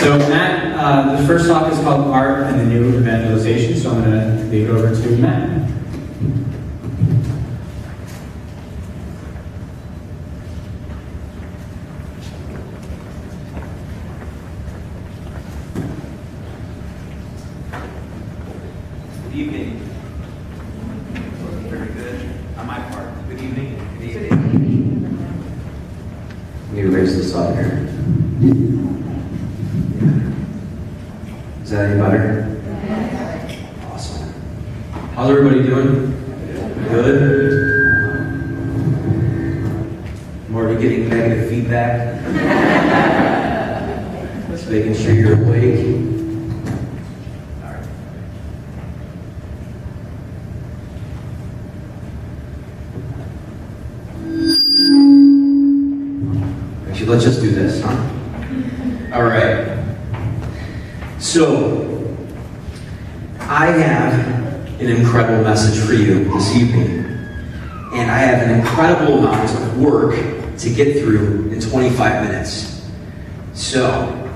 So Matt, the first talk is called Art and the New Evangelization, so I'm going to leave it over to Matt. Good evening. Very good. On my part, good evening. Good evening. Let me erase this out here. Is that any better? Awesome. How's everybody doing? Good? I'm already getting negative feedback. Just making sure you're awake. All right. Actually, let's just do this, huh? All right. So, I have an incredible message for you this evening. And I have an incredible amount of work to get through in 25 minutes. So,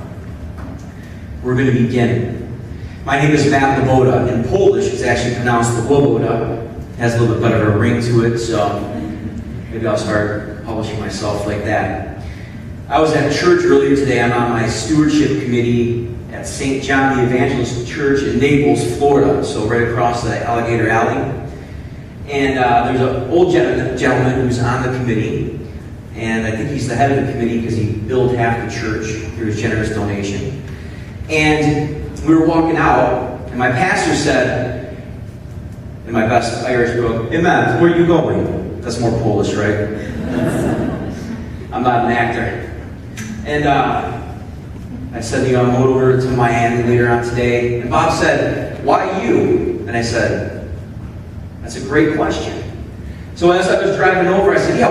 we're going to begin. My name is Matt Loboda. In Polish, it's actually pronounced Loboda. It has a little bit better of a ring to it, so maybe I'll start publishing myself like that. I was at church earlier today. I'm on my stewardship committee at St. John the Evangelist Church in Naples, Florida, so right across the Alligator Alley. And there's an old gentleman who's on the committee, and I think he's the head of the committee because he built half the church through his generous donation. And we were walking out, and my pastor said, in my best Irish book, "Hey man, where are you going?" That's more Polish, right? I'm not an actor. And I said, I'm going over to Miami later on today. And Bob said, "Why you?" And I said, "That's a great question." So as I was driving over, I said, "Yeah,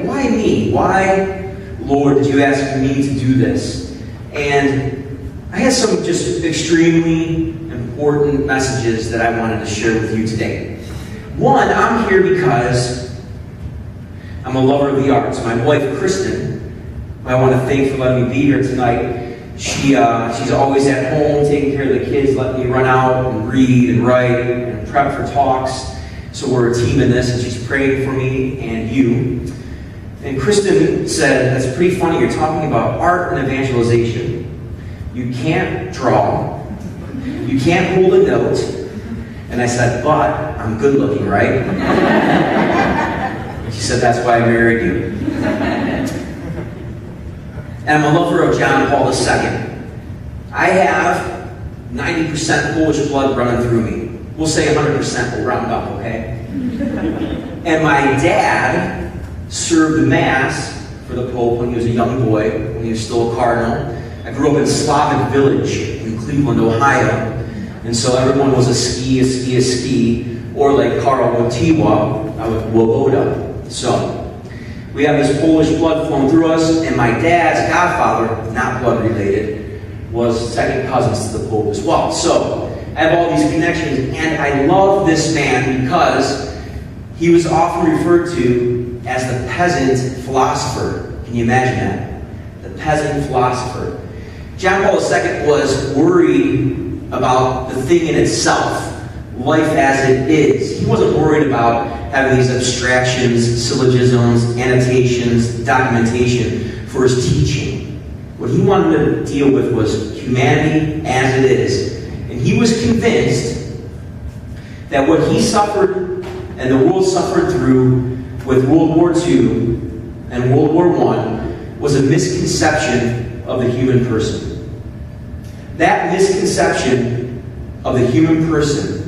why me? Why, Lord, did you ask me to do this?" And I had some just extremely important messages that I wanted to share with you today. One, I'm here because I'm a lover of the arts. My wife, Kristen, I want to thank for letting me be here tonight. She's always at home taking care of the kids, letting me run out and read and write and prep for talks. So we're a team in this, and she's praying for me and you. And Kristen said, "That's pretty funny, you're talking about art and evangelization. You can't draw. You can't hold a note." And I said, "But I'm good looking, right?" She said, "That's why I married you." And I'm a lover of John Paul II. I have 90% Polish blood running through me. We'll say 100%, we'll round up, okay? And my dad served the Mass for the Pope when he was a young boy, when he was still a cardinal. I grew up in Slavic Village in Cleveland, Ohio. And so everyone was a ski, or like Karl Wojtyła, Loboda. So, we have this Polish blood flowing through us, and my dad's godfather, not blood related, was second cousins to the Pope as well. So, I have all these connections, and I love this man because he was often referred to as the peasant philosopher. Can you imagine that? The peasant philosopher. John Paul II was worried about the thing in itself, life as it is. He wasn't worried about having these abstractions, syllogisms, annotations, documentation for his teaching. What he wanted to deal with was humanity as it is. And he was convinced that what he suffered and the world suffered through with World War II and World War I was a misconception of the human person. That misconception of the human person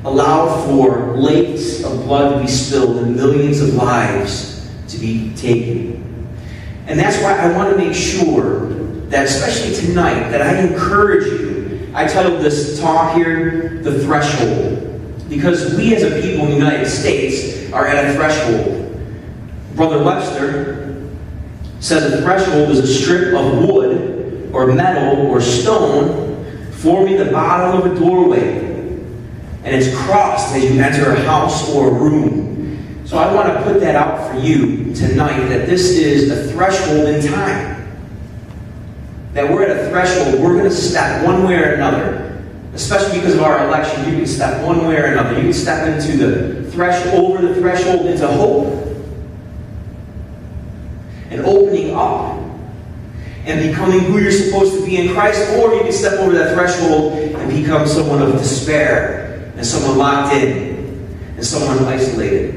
allowed for lakes of blood to be spilled and millions of lives to be taken. And that's why I want to make sure that, especially tonight, that I encourage you. I titled this talk here, "The Threshold," because we as a people in the United States are at a threshold. Brother Webster says a threshold is a strip of wood or metal or stone forming the bottom of a doorway. And it's crossed as you enter a house or a room. So I want to put that out for you tonight, that this is a threshold in time. that we're at a threshold, we're going to step one way or another. Especially because of our election, you can step one way or another. You can step into the threshold, over the threshold into hope and opening up and becoming who you're supposed to be in Christ, or you can step over that threshold and become someone of despair and someone locked in and someone isolated.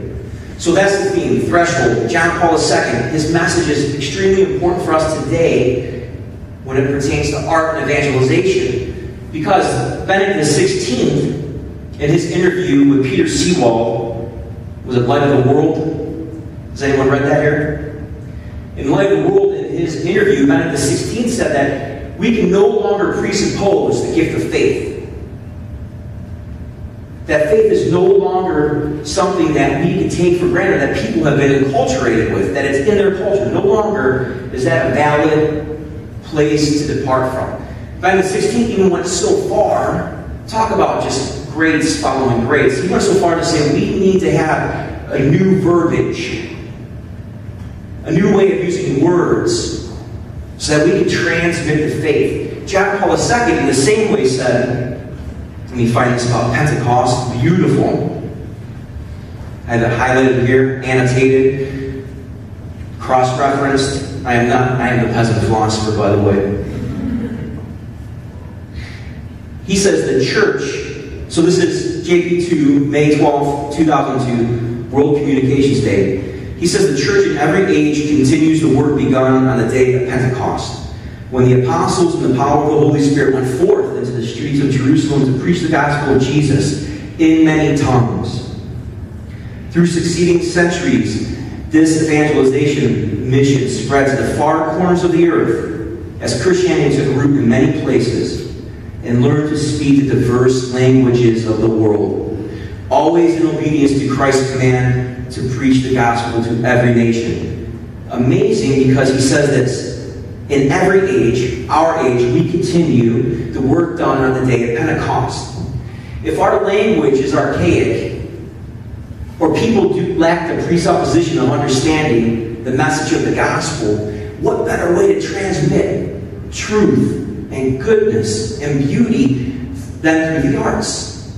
So that's the theme, threshold. John Paul II, his message is extremely important for us today when it pertains to art and evangelization. Because Benedict XVI, in his interview with Peter Seawald, was it Light of the World? Has anyone read that here? In Light of the World, in his interview, Benedict XVI said that we can no longer presuppose the gift of faith. That faith is no longer something that we can take for granted, that people have been enculturated with, that it's in their culture. No longer is that a valid place to depart from. Benedict XVI even went so far, talk about just grades following grades, he went so far to say we need to have a new verbiage, a new way of using words, so that we can transmit the faith. John Paul II, in the same way, said, let me find this about Pentecost, beautiful. I have it highlighted here, annotated, cross-referenced. I am the peasant philosopher, by the way. He says the church, so this is JP2, May 12, 2002, World Communications Day. He says the church in every age continues the work begun on the day of Pentecost, when the apostles in the power of the Holy Spirit went forth into the streets of Jerusalem to preach the gospel of Jesus in many tongues. Through succeeding centuries, this evangelization mission spread to the far corners of the earth as Christianity took root in many places and learned to speak the diverse languages of the world, always in obedience to Christ's command to preach the gospel to every nation. Amazing, because he says this, in every age, our age, we continue the work done on the day of Pentecost. If our language is archaic, or people do lack the presupposition of understanding the message of the gospel, what better way to transmit truth and goodness and beauty than through the arts?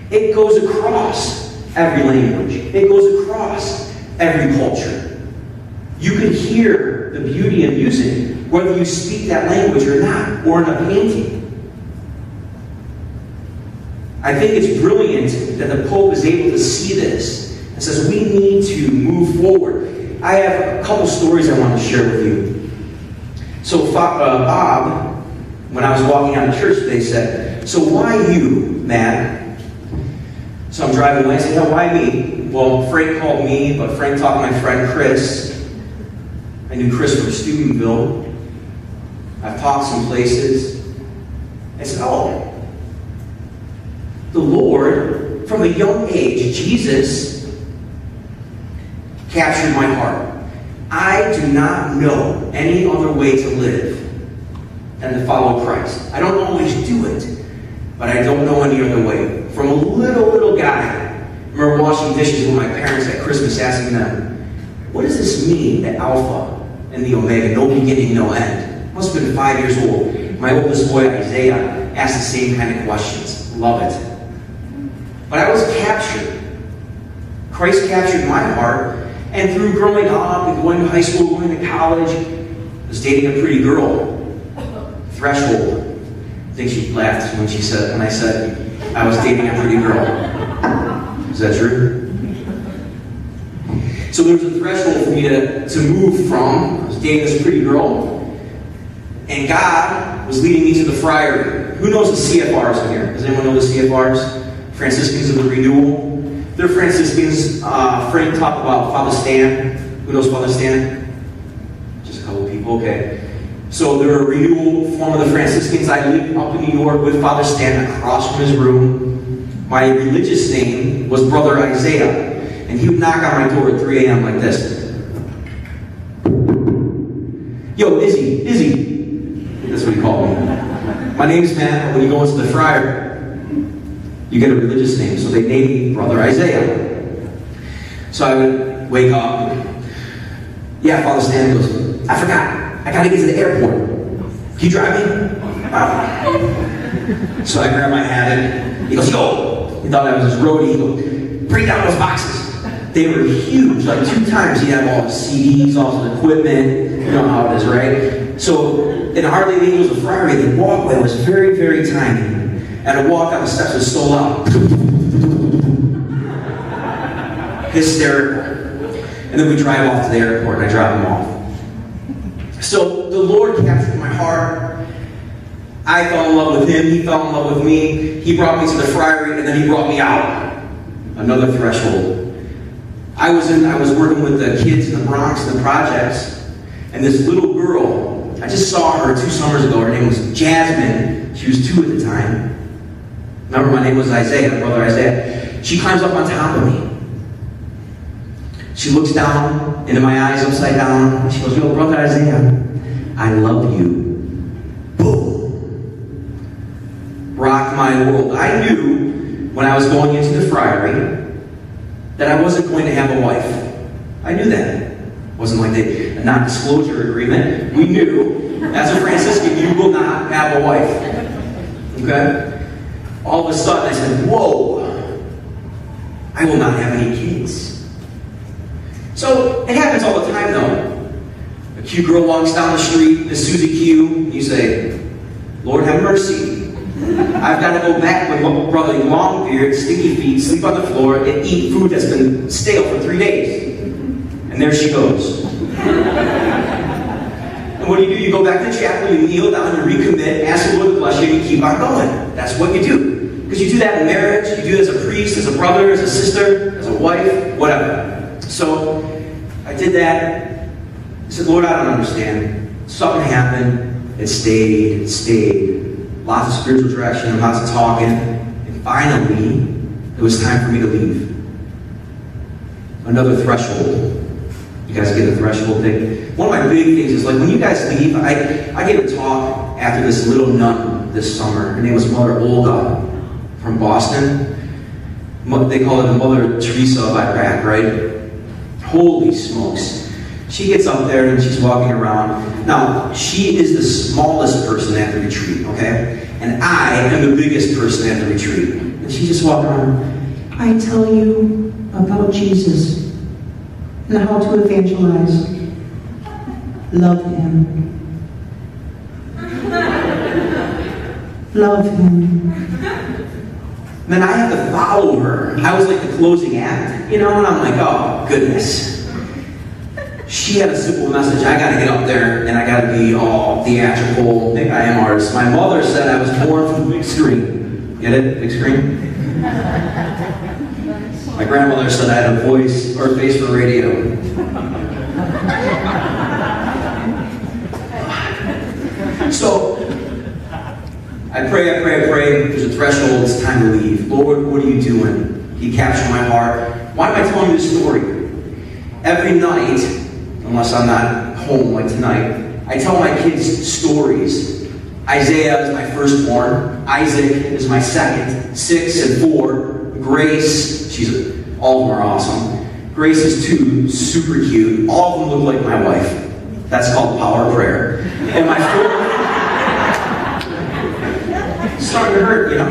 It goes across every language. It goes across every culture. You can hear the beauty in music, whether you speak that language or not, or in a painting. I think it's brilliant that the Pope is able to see this and says we need to move forward. I have a couple stories I want to share with you. So Bob, when I was walking out of church today, said, so why you, Matt? So I'm driving away and I said, no, why me? Well, Frank called me, but Frank talked to my friend Chris. I knew Chris from Steubenville. I've talked some places. I said, oh, the Lord, from a young age, Jesus, captured my heart. I do not know any other way to live than to follow Christ. I don't always do it, but I don't know any other way. From a little guy, I remember washing dishes with my parents at Christmas, asking them, what does this mean, the Alpha and the Omega, no beginning, no end? Must have been 5 years old. My oldest boy, Isaiah, asked the same kind of questions. Love it. But I was captured. Christ captured my heart, and through growing up and going to high school, going to college, I was dating a pretty girl. Threshold. I think she laughed when I said I was dating a pretty girl. Is that true? So there was a threshold for me to move from. I was dating this pretty girl, and God was leading me to the friary. Who knows the CFRs in here? Does anyone know the CFRs? Franciscans of the Renewal. They're Franciscans. Frank talked about Father Stan. Who knows Father Stan? Just a couple of people, okay. So they're a renewal form of the Franciscans. I lived up in New York with Father Stan across from his room. My religious name was Brother Isaiah. And he would knock on my door at 3 a.m. like this. Yo, Izzy. That's what he called me. My name's Matt. When you go into the friar, you get a religious name. So they named me Brother Isaiah. So I would wake up. Yeah, Father Stan goes, I forgot. I got to get to the airport. Can you drive me? Wow. So I grabbed my hat and he goes, yo! He thought I was his roadie. He goes, bring down those boxes. They were huge, like 2 times. He had all his CDs, all his equipment. You know how it is, right? So in Harley Angels of Friary, the walkway was very, very tiny. And to walk down the steps was so loud. Hysterical. And then we drive off to the airport and I drop him off. So the Lord captured my heart. I fell in love with him, he fell in love with me. He brought me to the friary and then he brought me out. Another threshold. I was working with the kids in the Bronx and the projects, and this little girl, I just saw her 2 summers ago. Her name was Jasmine. She was 2 at the time. Remember, my name was Isaiah, my brother Isaiah. She climbs up on top of me. She looks down into my eyes upside down. And she goes, yo, brother Isaiah, I love you. Boom. Rocked my world. I knew when I was going into the friary that I wasn't going to have a wife. I knew that. It wasn't like a non-disclosure agreement. We knew, as a Franciscan, you will not have a wife. Okay? All of a sudden I said, whoa, I will not have any kids. So it happens all the time though. A cute girl walks down the street, Miss Susie Q, you say, Lord have mercy. I've got to go back with brother long beard, sticky feet, sleep on the floor, and eat food that's been stale for 3 days. And there she goes. And what do? You go back to the chapel, you kneel down, you recommit, ask the Lord to bless you, and you keep on going. That's what you do. Because you do that in marriage, you do it as a priest, as a brother, as a sister, as a wife, whatever. So I did that. I said, Lord, I don't understand. Something happened. It stayed. Lots of spiritual direction, lots of talking, and finally, it was time for me to leave. Another threshold. You guys get the threshold thing? One of my big things is, like, when you guys leave, I gave a talk after this little nun this summer. Her name was Mother Olga from Boston. They call her the Mother Teresa of Iraq, right? Holy smokes. She gets up there and she's walking around. Now, she is the smallest person at the retreat, okay? And I am the biggest person at the retreat. And she's just walking around. I tell you about Jesus and how to evangelize. Love him. Love him. And then I have to follow her. I was like the closing act, you know? And I'm like, oh, goodness. She had a simple message. I got to get up there and I got to be all theatrical. I am artist. My mother said I was born for the big screen. Get it? Big screen? My grandmother said I had a voice or a face for radio. So I pray. There's a threshold. It's time to leave. Lord, what are you doing? He captured my heart. Why am I telling you this story? Every night, unless I'm not home like tonight, I tell my kids stories. Isaiah is my firstborn. Isaac is my second. 6 and 4. Grace, all of them are awesome. Grace is 2, super cute. All of them look like my wife. That's called the power of prayer. And my 4th, it's starting to hurt, you know.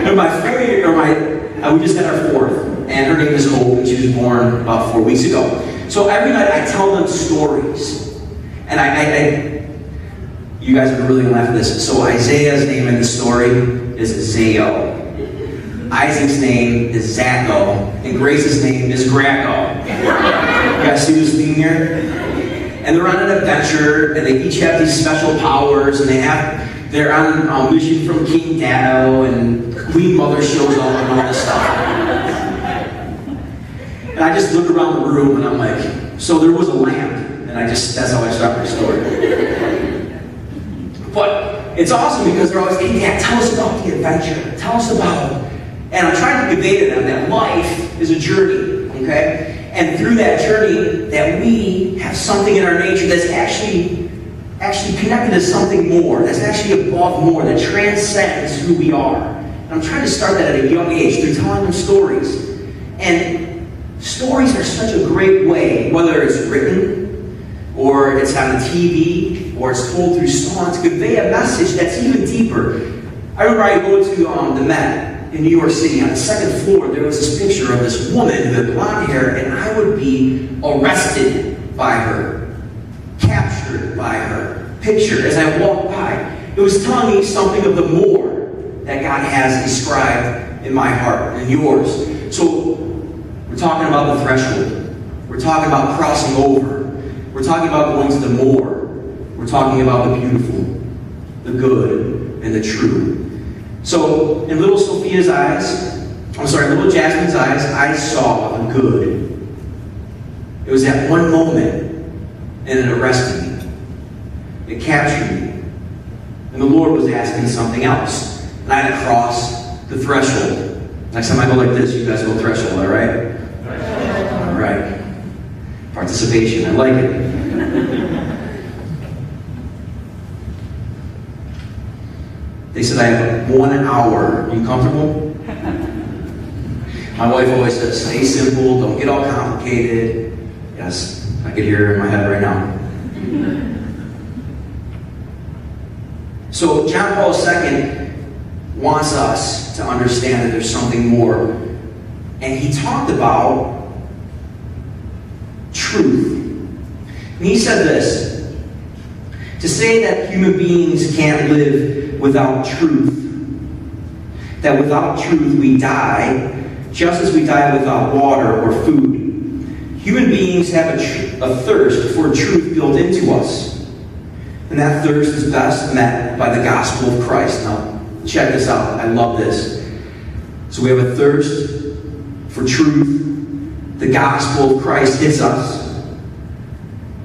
And my 4th, we just had our 4th, and her name is Hope, and she was born about 4 weeks ago. So every night I tell them stories. And you guys are really gonna laugh at this. So Isaiah's name in the story is Zao. Isaac's name is Zacco. And Grace's name is Gracco. You guys see this theme here? And they're on an adventure, and they each have these special powers, and they're on a mission from King Dado, and Queen Mother shows up and all this stuff. And I just look around the room and I'm like, so there was a lamp. And that's how I start my story. But it's awesome because they're always, hey, Dad, tell us about the adventure. Tell us about, and I'm trying to convey to them that life is a journey, okay? And through that journey, that we have something in our nature that's actually connected to something more, that's actually above more, that transcends who we are. And I'm trying to start that at a young age through telling them stories. And stories are such a great way, whether it's written, or it's on the TV, or it's told through song to convey a message that's even deeper. I remember I go to the Met in New York City. On the second floor, there was this picture of this woman who had blonde hair, and I would be arrested by her, captured by her picture as I walked by. It was telling me something of the more that God has inscribed in my heart and yours. So we're talking about the threshold. We're talking about crossing over. We're talking about going to the more. We're talking about the beautiful, the good, and the true. So in little Sophia's eyes, little Jasmine's eyes, I saw the good. It was that one moment, and it arrested me. It captured me. And the Lord was asking something else. And I had to cross the threshold. Next time I go like this, you guys go threshold, all right? All right. Participation, I like it. They said I have 1 hour. Are you comfortable? My wife always says, stay simple, don't get all complicated. Yes, I could hear her in my head right now. So John Paul II wants us to understand that there's something more. And he talked about truth. And he said this, to say that human beings can't live without truth, that without truth we die, just as we die without water or food. Human beings have a thirst for truth built into us. And that thirst is best met by the gospel of Christ. Now, check this out. I love this. So we have a thirst for truth. The gospel of Christ hits us.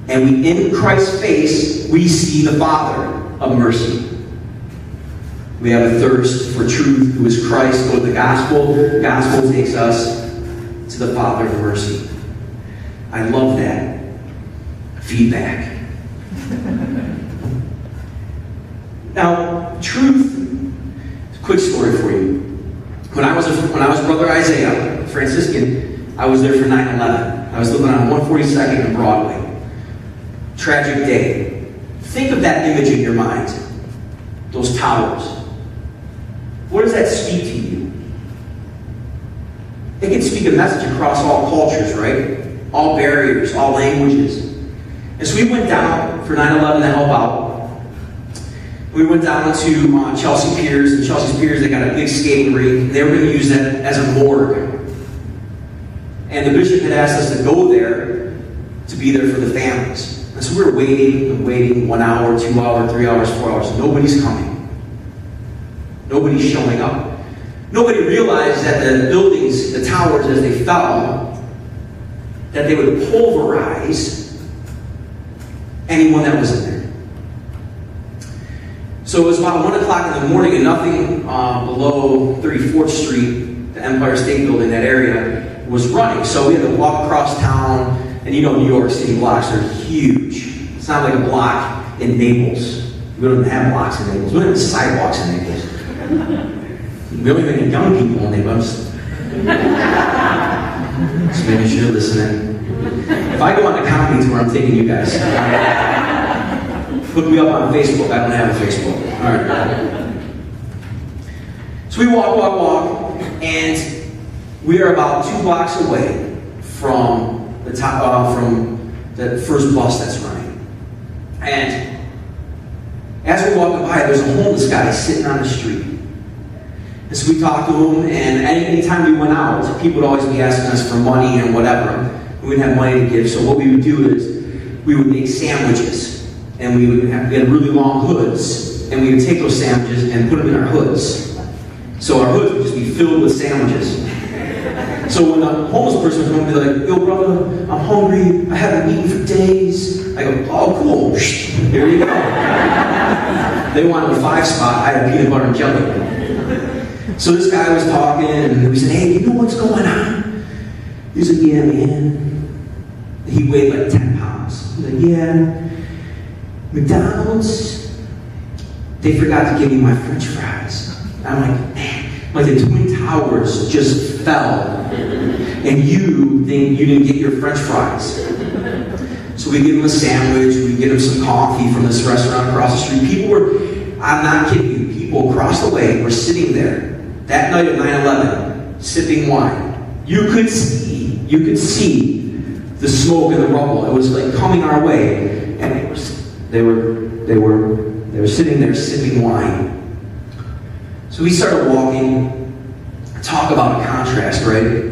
And we, in Christ's face, we see the Father of mercy. We have a thirst for truth, who is Christ. Go to the gospel. The gospel takes us to the Father of mercy. I love that. Feedback. Now, truth, quick story for you. When I was Brother Isaiah, Franciscan, I was there for 9/11. I was living on 142nd and Broadway. Tragic day. Think of that image in your mind. Those towers. What does that speak to you? It can speak a message across all cultures, right? All barriers, all languages. And so we went down for 9/11 to help out. We went down to Chelsea Piers. And Chelsea Piers, they got a big skating rink. They were going to use that as a morgue. And the bishop had asked us to go there to be there for the families. And so we were waiting and waiting, 1 hour, 2 hours, 3 hours, 4 hours. Nobody's coming. Nobody's showing up. Nobody realized that the buildings, the towers, as they fell, that they would pulverize anyone that was in there. So it was about 1 o'clock in the morning, and nothing below 34th Street, the Empire State Building, that area, was running. So we had to walk across town, and you know New York City blocks are huge. It's not like a block in Naples. We don't even have blocks in Naples. We don't have sidewalks in Naples. We don't even have young people in Naples. Just making sure you're listening. If I go on a comedy tour, I'm taking you guys. Look me up on Facebook. I don't have a Facebook. All right. So we walk, and we are about 2 blocks away from the top, from the first bus that's running. And as we're walking by, there's a homeless guy sitting on the street. And so we talked to him, and anytime we went out, people would always be asking us for money and whatever. We wouldn't have money to give, so what we would do is we would make sandwiches. And we had really long hoods, and we would take those sandwiches and put them in our hoods. So our hoods would just be filled with sandwiches. So when a homeless person would come and be like, yo brother, I'm hungry, I haven't eaten for days. I go, oh cool, here you go. They wanted a 5 spot, I had peanut butter and jelly. So this guy was talking, and we said, hey, you know what's going on? He said, yeah man. He weighed like 10 pounds. He's like, yeah. McDonald's, they forgot to give me my French fries. I'm like, man, like the Twin Towers just fell, and you think you didn't get your French fries. So we give him a sandwich, we get him some coffee from this restaurant across the street. People were, I'm not kidding you, people across the way were sitting there that night at 9/11, sipping wine. You could see the smoke and the rubble. It was like coming our way, and they were sitting there sipping wine. So we started walking, talk about a contrast, right?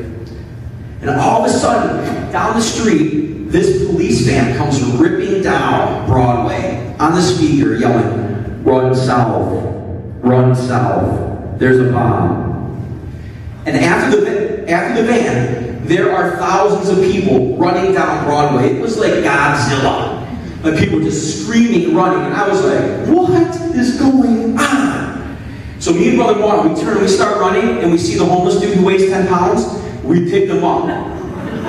And all of a sudden, down the street, this police van comes ripping down Broadway on the speaker, yelling, "Run south, run south, there's a bomb." And after the van, there are thousands of people running down Broadway. It was like Godzilla. Like people just screaming, running, and I was like, what is going on? So me and Brother Mark, we turn and we start running, and we see the homeless dude who weighs 10 pounds. We pick them up,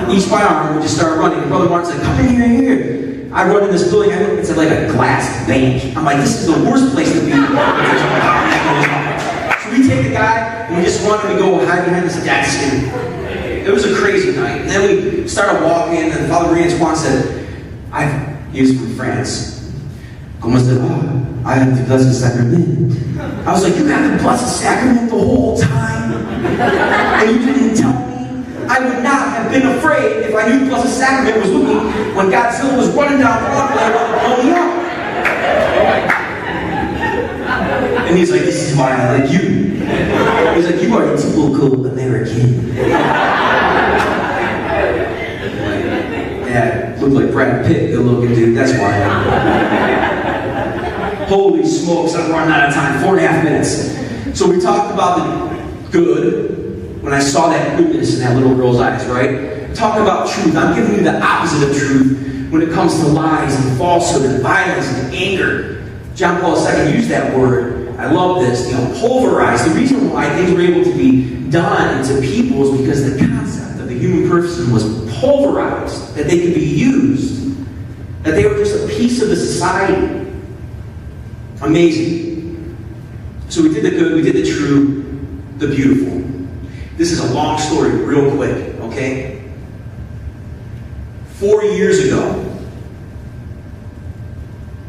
each by arm, and we just start running. And Brother Mark's like, come in here. I run in this building, it's like a glass bank. I'm like, this is the worst place to be. So we take the guy, and we just run, and we go hide behind this desk. And it was a crazy night. And then we started walking, and Father Brian Swan said, he was from France. Como se va? I have the Blessed Sacrament. I was like, you had the Blessed Sacrament the whole time? And you didn't tell me? I would not have been afraid if I knew the Blessed Sacrament was with me when Godzilla was running down Broadway to blow me up. And he's like, this is why I like you. He's like, you are a typical American. Yeah, looked like Brad Pitt, good looking dude, that's why. Holy smokes, I'm running out of time, 4.5 minutes. So we talked about the good, when I saw that goodness in that little girl's eyes, right? Talk about truth. I'm giving you the opposite of truth when it comes to lies and falsehood and violence and anger. John Paul II used that word. I love this, pulverized. The reason why things were able to be done to people is because the concept of the human person was pulverized, that they could be used, that they were just a piece of the society. Amazing. So we did the good, we did the true, the beautiful. This is a long story, real quick, okay? 4 years ago,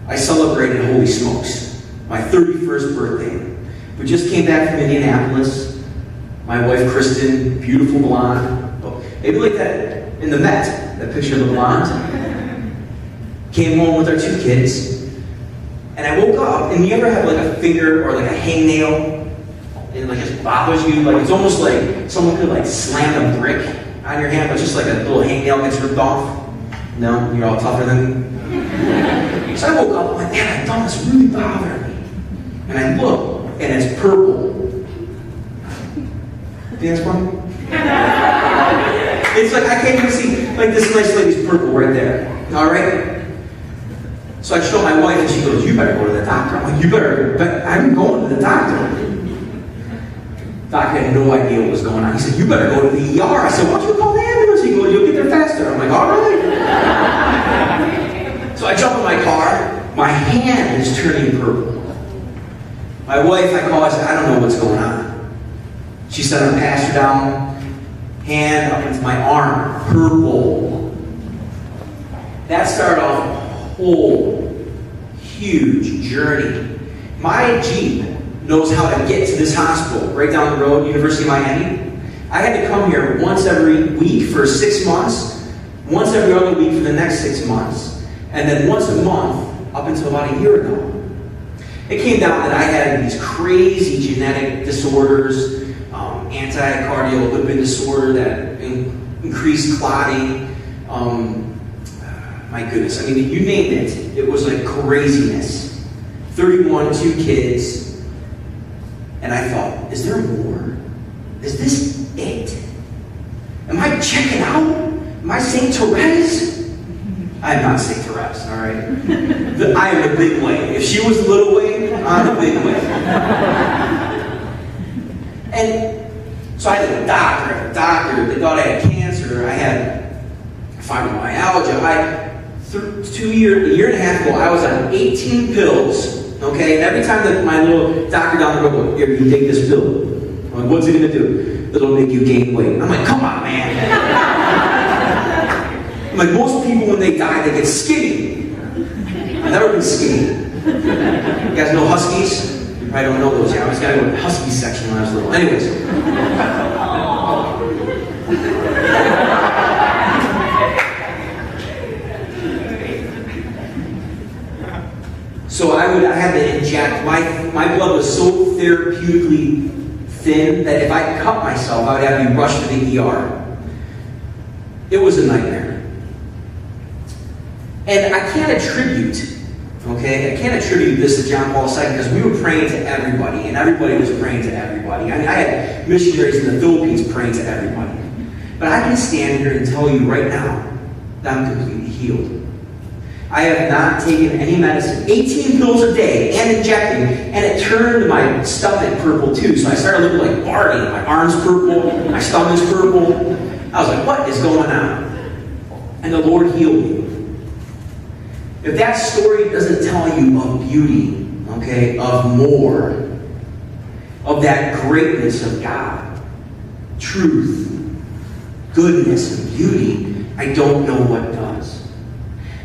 I celebrated, holy smokes, my 31st birthday. We just came back from Indianapolis. My wife, Kristen, beautiful blonde. Maybe like that in the Met, that picture of the blonde. Came home with our 2 kids. And I woke up, and you ever have like a finger or like a hangnail, and it like just bothers you? Like it's almost like someone could like slam a brick on your hand, but just like a little hangnail gets ripped off. No? You're all tougher than me? So I woke up, I'm like, man, my thumb is really bothering me. And I look, and it's purple. Think that's funny? It's like, I can't even see, like this nice lady's purple right there. Alright? So I show my wife, and she goes, you better go to the doctor. I'm like, you better, I'm going to the doctor. Doc had no idea what was going on. He said, you better go to the ER. I said, why don't you call the ambulance? He goes, you'll get there faster. I'm like, all right. So I jump in my car. My hand is turning purple. My wife, I call, I said, I don't know what's going on. She said, I'm passed her down, hand up into my arm, purple. That started off a whole huge journey. My Jeep knows how to get to this hospital right down the road, University of Miami. I had to come here once every week for 6 months, once every other week for the next 6 months, and then once a month up until about a year ago. It came down that I had these crazy genetic disorders, anti-cardiac lipid disorder that increased clotting. My goodness, I mean, you name it, it was like craziness. 31, 2 kids. And I thought, is there more? Is this it? Am I checking out? Am I Saint Therese? I am not Saint Therese, all right? I am a big way. If she was a little way, I'm a big way. And so I had a doctor. They thought I had cancer. I had fibromyalgia. A year and a half ago, I was on 18 pills. Okay, and every time that my little doctor down the road, here, you take this pill. I'm like, what's it gonna do? It'll make you gain weight. I'm like, come on, man. Like most people when they die, they get skinny. I've never been skinny. You guys know huskies? You probably don't know those yet. I always got to go to the husky section when I was little. Anyways. So I had to inject, my blood was so therapeutically thin that if I cut myself, I would have to be rushed to the ER. It was a nightmare. And I can't attribute this to John Paul II because we were praying to everybody, and everybody was praying to everybody. I mean, I had missionaries in the Philippines praying to everybody. But I can stand here and tell you right now that I'm completely healed. I have not taken any medicine, 18 pills a day and injecting, and it turned my stomach purple too. So I started looking like Barney. My arm's purple, my stomach's purple. I was like, what is going on? And the Lord healed me. If that story doesn't tell you of beauty, okay, of more, of that greatness of God, truth, goodness, and beauty, I don't know what does.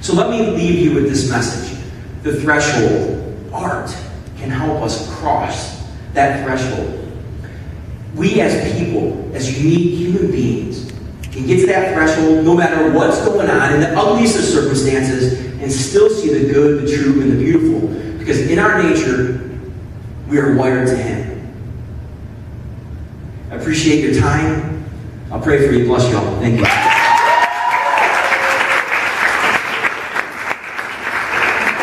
So let me leave you with this message. The threshold, art, can help us cross that threshold. We as people, as unique human beings, can get to that threshold no matter what's going on in the ugliest of circumstances and still see the good, the true, and the beautiful. Because in our nature, we are wired to Him. I appreciate your time. I'll pray for you. Bless you all. Thank you.